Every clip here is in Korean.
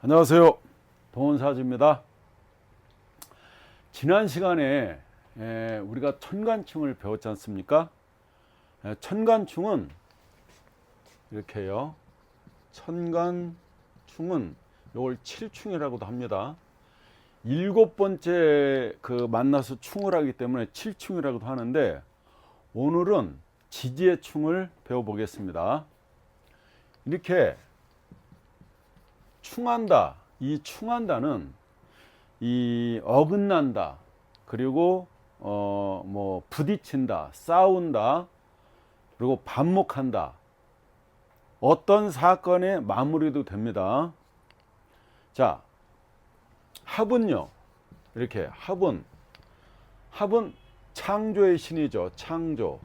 안녕하세요. 동원사주입니다. 지난 시간에 우리가 천간충을 배웠지 않습니까? 천간충은 이렇게요. 천간충은 이걸 칠충이라고도 합니다. 일곱 번째 만나서 충을 하기 때문에 칠충이라고도 하는데, 오늘은 지지의 충을 배워보겠습니다. 이렇게 충한다. 이 충한다는 이 어긋난다. 그리고 부딪힌다, 싸운다, 그리고 반목한다. 어떤 사건에 마무리도 됩니다. 자, 합은요. 이렇게 합은 창조의 신이죠. 창조.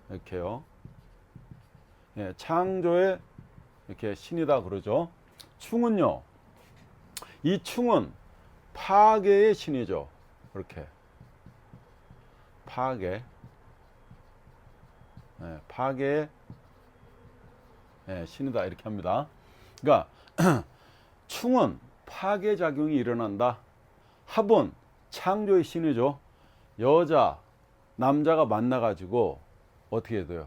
이렇게요. 예, 창조의 이렇게 신이다 그러죠. 충은요. 이 충은 파괴의 신이죠. 이렇게 파괴. 예, 파괴의 신이다 이렇게 합니다. 그러니까 충은 파괴 작용이 일어난다. 합은 창조의 신이죠. 여자, 남자가 만나가지고 어떻게 돼요?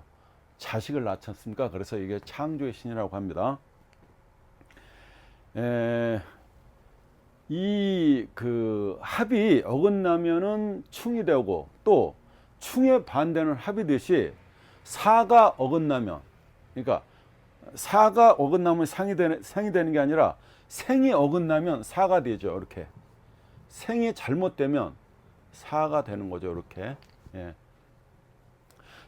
자식을 낳지 않습니까? 그래서 이게 창조의 신이라고 합니다. 이 합이 어긋나면은 충이 되고, 또 충의 반대는 합이듯이 사가 어긋나면, 그러니까 사가 어긋나면 상이 되는 게 아니라 생이 어긋나면 사가 되죠. 이렇게 생이 잘못되면 사가 되는 거죠. 이렇게. 예.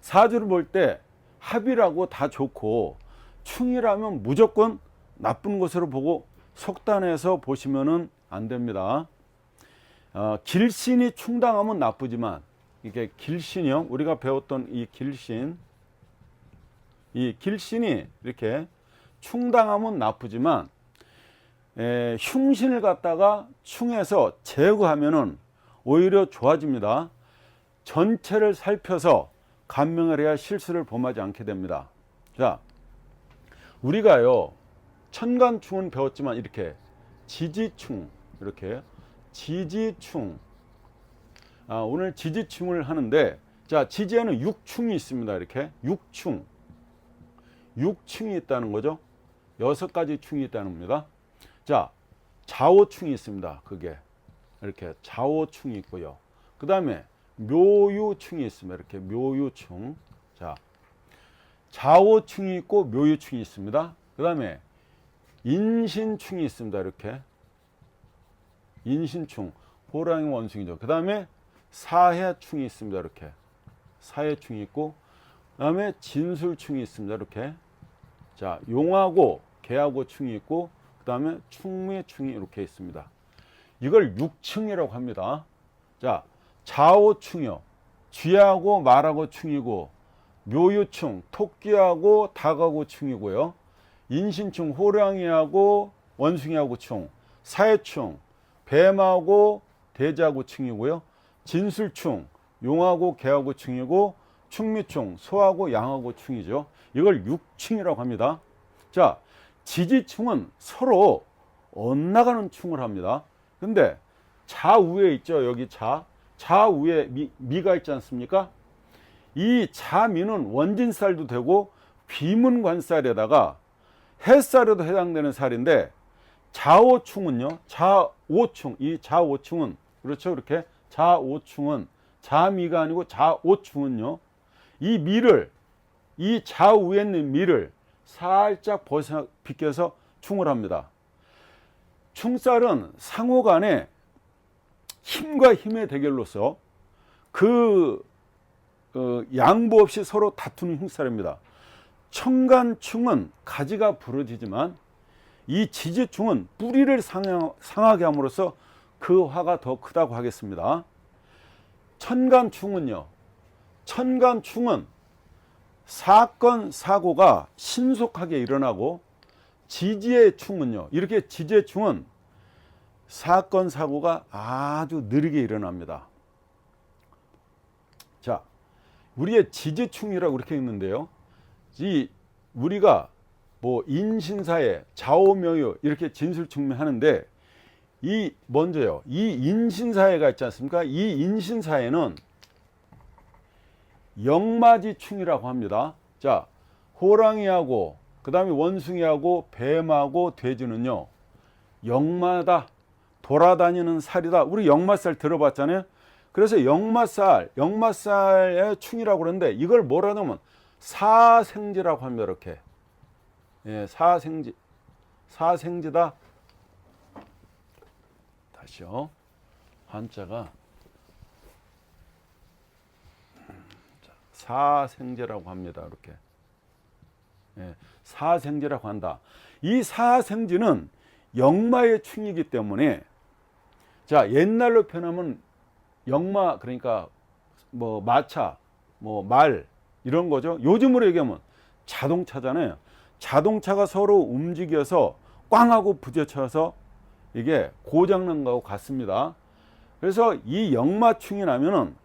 사주를 볼 때 합이라고 다 좋고, 충이라면 무조건 나쁜 것으로 보고 속단해서 보시면은 안 됩니다. 길신이 충당하면 나쁘지만, 이게 길신이요. 우리가 배웠던 이 길신이 이렇게 충당하면 나쁘지만, 흉신을 갖다가 충해서 제거하면은 오히려 좋아집니다. 전체를 살펴서 감명을 해야 실수를 범하지 않게 됩니다. 자, 우리가요, 천간충은 배웠지만, 이렇게 지지충, 이렇게 지지충. 오늘 지지충을 하는데, 자, 지지에는 육충이 있습니다. 이렇게 육충이 있다는 거죠. 6가지 충이 있다는 겁니다. 자, 좌오충이 있습니다. 그게 이렇게 좌오충이 있고요. 그 다음에 묘유충이 있습니다. 이렇게 묘유충. 자, 좌오충이 있고 묘유충이 있습니다. 그 다음에 인신충이 있습니다. 이렇게 인신충, 호랑이 원숭이죠. 그 다음에 사해충이 있습니다. 이렇게 사해충이 있고, 그 다음에 진술충이 있습니다. 이렇게. 자, 용하고 개하고 충이 있고, 그 다음에 충미충이 이렇게 있습니다. 이걸 육충이라고 합니다. 자, 좌오충이요. 쥐하고 말하고 충이고, 묘유충, 토끼하고 닭하고 충이고요. 인신충, 호랑이하고 원숭이하고 충. 사해충, 뱀하고 돼지하고 충이고요. 진술충, 용하고 개하고 충이고, 충미충, 소하고 양하고 충이죠. 이걸 육충이라고 합니다. 자, 지지충은 서로 엇나가는 충을 합니다. 근데 좌우에 있죠. 여기 좌우에 미가 있지 않습니까? 이 좌미는 원진살도 되고 비문관살에다가 해살에도 해당되는 살인데, 좌오충은요, 이 좌오충은, 그렇죠. 이렇게 좌오충은 좌미가 아니고 좌오충은요, 이 좌우에 있는 미를 살짝 비껴서 충을 합니다. 충살은 상호간에 힘과 힘의 대결로서 양보 없이 서로 다투는 흉살입니다. 천간충은 가지가 부러지지만, 이 지지충은 뿌리를 상하게 함으로써 그 화가 더 크다고 하겠습니다. 천간충은 사건 사고가 신속하게 일어나고, 지지의 충은요, 이렇게 지지의 충은 사건 사고가 아주 느리게 일어납니다. 자, 우리의 지지충이라고 이렇게 읽는데요, 우리가 뭐 인신사회, 좌오묘유 이렇게 진술충명하는데 이 먼저요. 이 인신사회가 있지 않습니까? 이 인신사회는 역마지충이라고 합니다. 자, 호랑이하고 그다음에 원숭이하고 뱀하고 돼지는요. 역마다 돌아다니는 살이다. 우리 역마살 들어봤잖아요. 그래서 역마살의 충이라고 그러는데 이걸 뭐라 하면 사생지라고 합니다. 이렇게. 예, 사생지다. 다시요. 한자가 사생제라고 합니다. 이렇게. 예, 사생제라고 한다. 이 사생지는 역마의 충이기 때문에 자, 옛날로 표현하면 역마 그러니까 뭐 마차, 뭐 말 이런 거죠. 요즘으로 얘기하면 자동차잖아요. 자동차가 서로 움직여서 꽝 하고 부딪혀서 이게 고장난 거하고 같습니다. 그래서 이 역마충이 나면은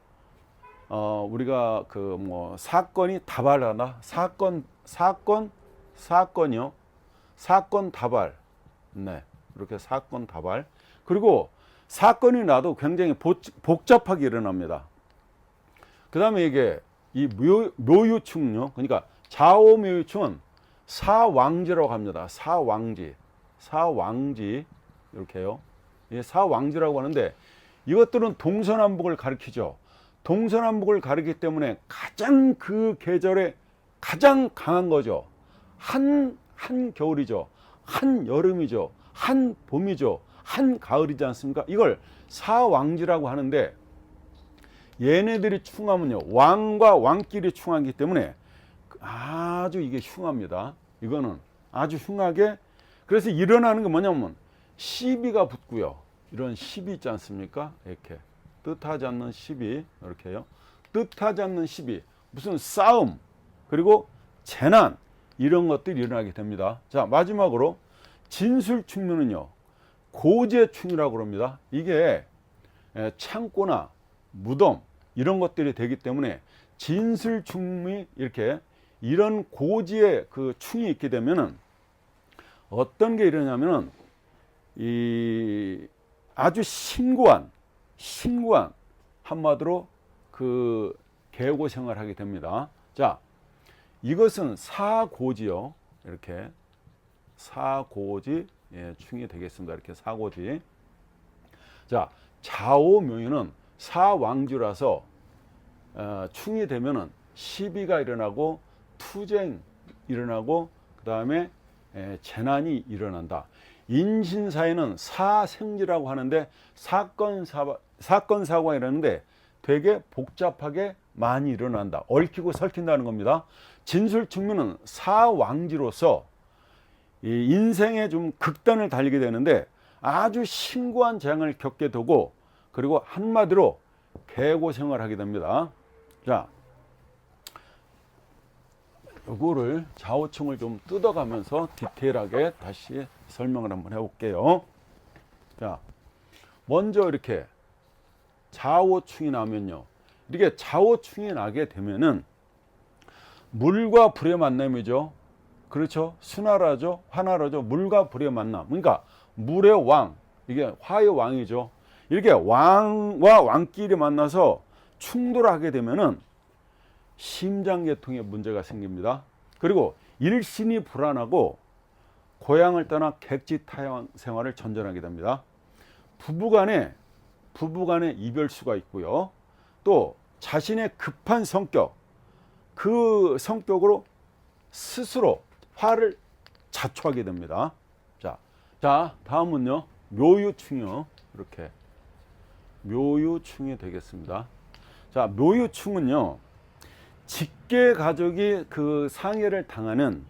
우리가 그 뭐 사건이 다발하다. 사건이요. 사건 다발. 네. 이렇게 사건 다발. 그리고 사건이 나도 굉장히 복잡하게 일어납니다. 그 다음에 이게 이 묘유충요. 그러니까 좌오묘유충은 사왕지라고 합니다. 사왕지. 이렇게요. 예, 사왕지라고 하는데 이것들은 동서남북을 가리키죠. 동서남북을 가리키기 때문에 가장 그 계절에 가장 강한 거죠. 한 겨울이죠. 한 여름이죠. 한 봄이죠. 한 가을이지 않습니까? 이걸 사왕지라고 하는데 얘네들이 충하면요. 왕과 왕끼리 충하기 때문에 아주 이게 흉합니다. 이거는 아주 흉하게 그래서 일어나는 게 뭐냐면 시비가 붙고요. 이런 시비 있지 않습니까? 이렇게 뜻하지 않는 시비 이렇게요. 뜻하지 않는 시비 무슨 싸움 그리고 재난 이런 것들이 일어나게 됩니다. 자 마지막으로 진술충문은요. 고재충이라고 합니다. 이게 창고나 무덤 이런 것들이 되기 때문에 진술충이 이렇게 이런 고지의 그 충이 있게 되면은 어떤 게 일어나냐면은 이 아주 신고한 한마디로 그 계고 생활을 하게 됩니다. 자, 이것은 사고지요. 이렇게 사고지 충이 되겠습니다. 이렇게 사고지. 자, 좌오묘유는 사왕주라서 충이 되면은 시비가 일어나고 투쟁 일어나고 그 다음에 재난이 일어난다. 인신사회는 사생지라고 하는데 사건 사고가 일어나는데 되게 복잡하게 많이 일어난다. 얽히고 설킨다는 겁니다. 진술충문은 사왕지로서 이 인생에 좀 극단을 달리게 되는데 아주 신고한 재앙을 겪게 되고 그리고 한마디로 개고생활을 하게 됩니다. 자, 요거를 좌우충을 좀 뜯어가면서 디테일하게 다시 설명을 한번 해볼게요. 자, 먼저 이렇게 좌우충이 나면요. 이렇게 좌우충이 나게 되면은 물과 불의 만남이죠. 그렇죠. 수나라죠. 화나라죠. 물과 불의 만남. 그러니까 물의 왕, 이게 화의 왕이죠. 이렇게 왕과 왕끼리 만나서 충돌하게 되면은 심장계통에 문제가 생깁니다. 그리고 일신이 불안하고 고향을 떠나 객지 타향 생활을 전전하게 됩니다. 부부간에 이별수가 있고요. 또 자신의 급한 성격, 그 성격으로 스스로 화를 자초하게 됩니다. 자, 다음은요. 묘유충이요. 이렇게 묘유충이 되겠습니다. 자, 묘유충은요. 직계 가족이 그 상해를 당하는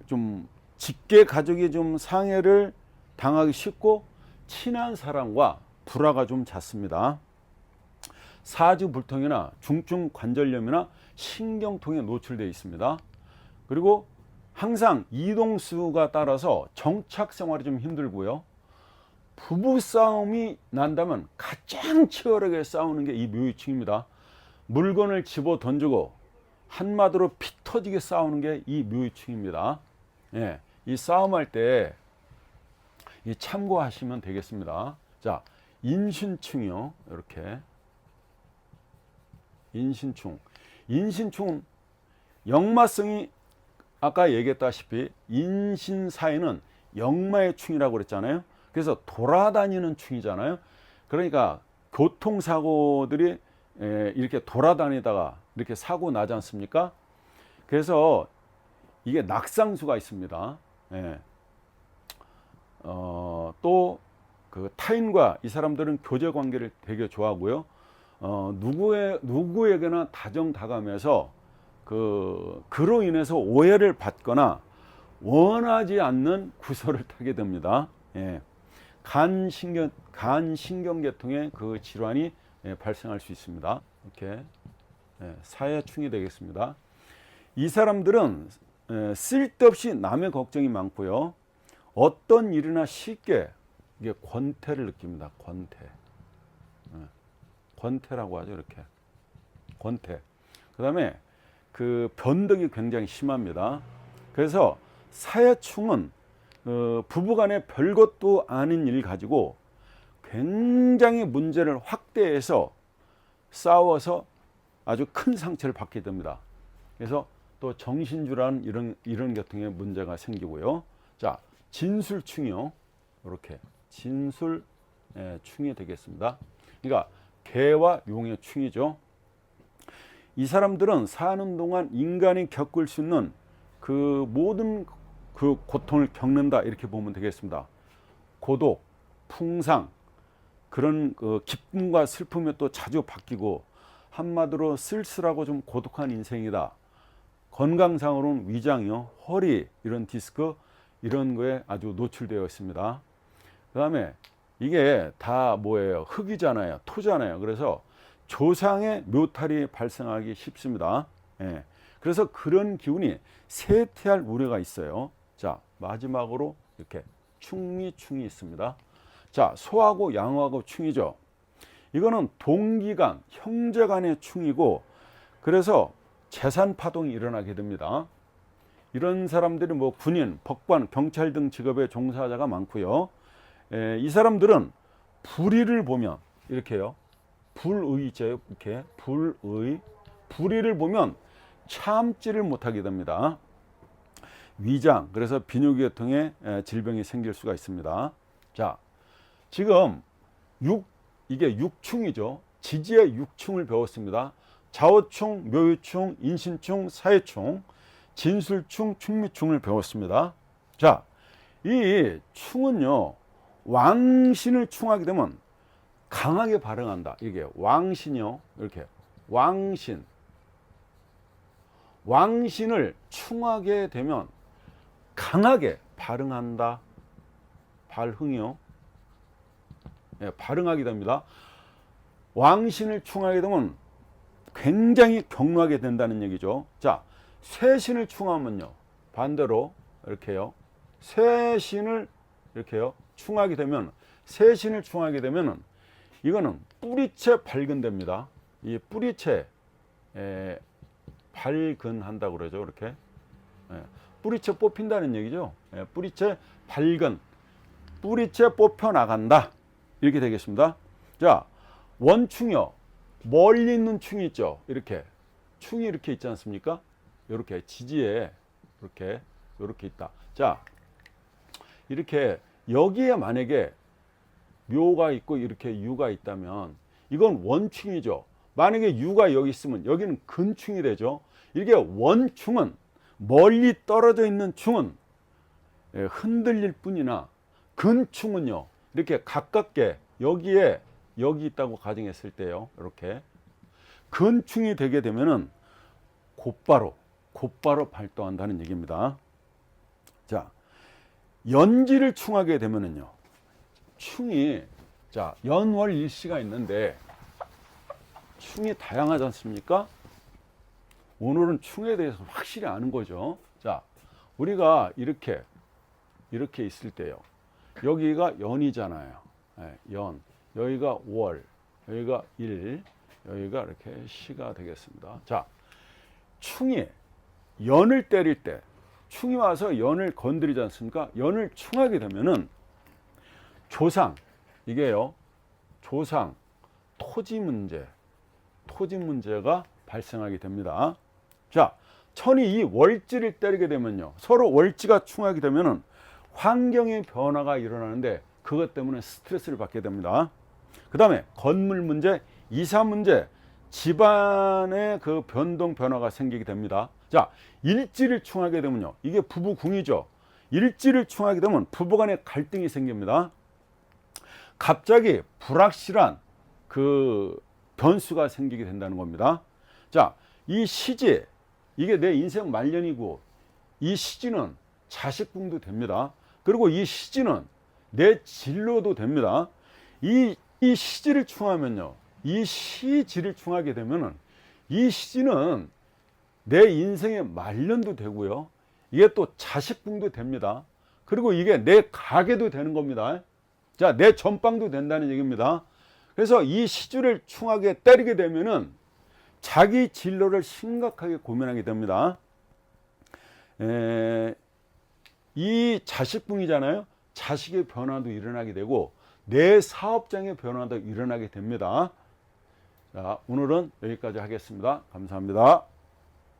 좀 직계 가족이 좀 상해를 당하기 쉽고 친한 사람과 불화가 좀 잦습니다. 사주불통이나 중증 관절염이나 신경통에 노출되어 있습니다. 그리고 항상 이동수가 따라서 정착 생활이 좀 힘들고요. 부부싸움이 난다면 가장 치열하게 싸우는 게 이 묘유충입니다. 물건을 집어 던지고 한마디로 피 터지게 싸우는 게 이 묘유충입니다. 예, 이 싸움할 때 이 참고하시면 되겠습니다. 자, 인신충이요. 이렇게 인신충. 인신충은 역마성이 아까 얘기했다시피 인신사에는 역마의 충이라고 그랬잖아요. 그래서 돌아다니는 충이잖아요. 그러니까 교통사고들이 이렇게 돌아다니다가 이렇게 사고 나지 않습니까? 그래서 이게 낙상수가 있습니다. 예. 또 그 타인과 이 사람들은 교제 관계를 되게 좋아하고요. 누구에게나 다정다감해서 그로 인해서 오해를 받거나 원하지 않는 구설을 타게 됩니다. 예. 간신경계통의 그 질환이 발생할 수 있습니다. 이렇게 사회충이 되겠습니다. 이 사람들은 쓸데없이 남의 걱정이 많고요. 어떤 일이나 쉽게 이게 권태를 느낍니다. 권태라고 하죠. 이렇게 권태. 그 다음에 그 변덕이 굉장히 심합니다. 그래서 사회충은 부부간에 별것도 아닌 일 가지고 굉장히 문제를 확대해서 싸워서 아주 큰 상처를 받게 됩니다. 그래서 또 정신질환 이런 계통의 문제가 생기고요. 자, 진술충이요. 이렇게 진술충이 되겠습니다. 그러니까 개와 용의 충이죠. 이 사람들은 사는 동안 인간이 겪을 수 있는 그 모든 그 고통을 겪는다 이렇게 보면 되겠습니다. 고독, 풍상, 그런 기쁨과 슬픔이 또 자주 바뀌고 한마디로 쓸쓸하고 좀 고독한 인생이다. 건강상으로는 위장이요, 허리, 이런 디스크 이런 거에 아주 노출되어 있습니다. 그 다음에 이게 다 뭐예요? 흙이잖아요. 토잖아요. 그래서 조상의 묘탈이 발생하기 쉽습니다. 예. 그래서 그런 기운이 쇠퇴할 우려가 있어요. 자, 마지막으로 이렇게 충미충이 있습니다. 자, 소하고 양하고 충이죠. 이거는 동기간, 형제간의 충이고, 그래서 재산 파동이 일어나게 됩니다. 이런 사람들이 뭐 군인, 법관, 경찰 등 직업의 종사자가 많고요. 이 사람들은 불의를 보면 이렇게요. 불의죠. 이렇게 불의를 보면 참지를 못하게 됩니다. 위장, 그래서 비뇨기계통의 질병이 생길 수가 있습니다. 자, 지금 이게 육충이죠. 지지의 육충을 배웠습니다. 자오충, 묘유충, 인신충, 사회충, 진술충, 충미충을 배웠습니다. 자, 이 충은요, 왕신을 충하게 되면 강하게 발응한다. 이게 왕신이요. 이렇게 왕신을 충하게 되면 강하게 발응한다. 발흥이요. 예, 발응하게 됩니다. 왕신을 충하게 되면 굉장히 격노하게 된다는 얘기죠. 자, 쇠신을 충하면요. 반대로 이렇게요. 쇠신을 이렇게요. 충하게 되면 쇠신을 충하게 되면은 이거는 뿌리채 발근됩니다. 이 뿌리채 발근한다고 그러죠. 이렇게 뿌리채 뽑힌다는 얘기죠. 뿌리채 발근, 뿌리채 뽑혀 나간다. 이렇게 되겠습니다. 자, 원충이요. 멀리 있는 충이 있죠. 이렇게 충이 이렇게 있지 않습니까? 이렇게 지지에 이렇게 있다. 자, 이렇게 여기에 만약에 묘가 있고 이렇게 유가 있다면 이건 원충이죠. 만약에 유가 여기 있으면 여기는 근충이 되죠. 이게 원충은 멀리 떨어져 있는 충은 흔들릴 뿐이나 근충은요, 이렇게 가깝게 여기 있다고 가정했을 때요, 이렇게 근충이 되게 되면은 곧바로 발동한다는 얘기입니다. 자, 연지를 충하게 되면은요, 충이, 자, 연월일시가 있는데 충이 다양하지 않습니까? 오늘은 충에 대해서 확실히 아는 거죠. 자, 우리가 이렇게 있을 때요, 여기가 연이잖아요. 연, 여기가 월, 여기가 일, 여기가 이렇게 시가 되겠습니다. 자, 충이 연을 때릴 때, 충이 와서 연을 건드리지 않습니까? 연을 충하게 되면은 조상, 이게요, 조상, 토지 문제가 발생하게 됩니다. 자, 천이 이 월지를 때리게 되면요, 서로 월지가 충하게 되면은 환경의 변화가 일어나는데 그것 때문에 스트레스를 받게 됩니다. 그 다음에 건물 문제, 이사 문제, 집안의 그 변동 변화가 생기게 됩니다. 자, 일지를 충하게 되면요, 이게 부부궁이죠. 일지를 충하게 되면 부부간에 갈등이 생깁니다. 갑자기 불확실한 그 변수가 생기게 된다는 겁니다. 자, 이 시지, 이게 내 인생 말년이고, 이 시지는 자식궁도 됩니다. 그리고 이 시지는 내 진로도 됩니다. 이 시지를 충하면요, 이 시지를 충하게 되면은 이 시지는 내 인생의 말년도 되고요, 이게 또 자식궁도 됩니다. 그리고 이게 내 가게도 되는 겁니다. 자, 내 전방도 된다는 얘기입니다. 그래서 이 시주를 충하게 때리게 되면은 자기 진로를 심각하게 고민하게 됩니다. 이 자식궁이잖아요. 자식의 변화도 일어나게 되고 내 사업장의 변화도 일어나게 됩니다. 자, 오늘은 여기까지 하겠습니다. 감사합니다.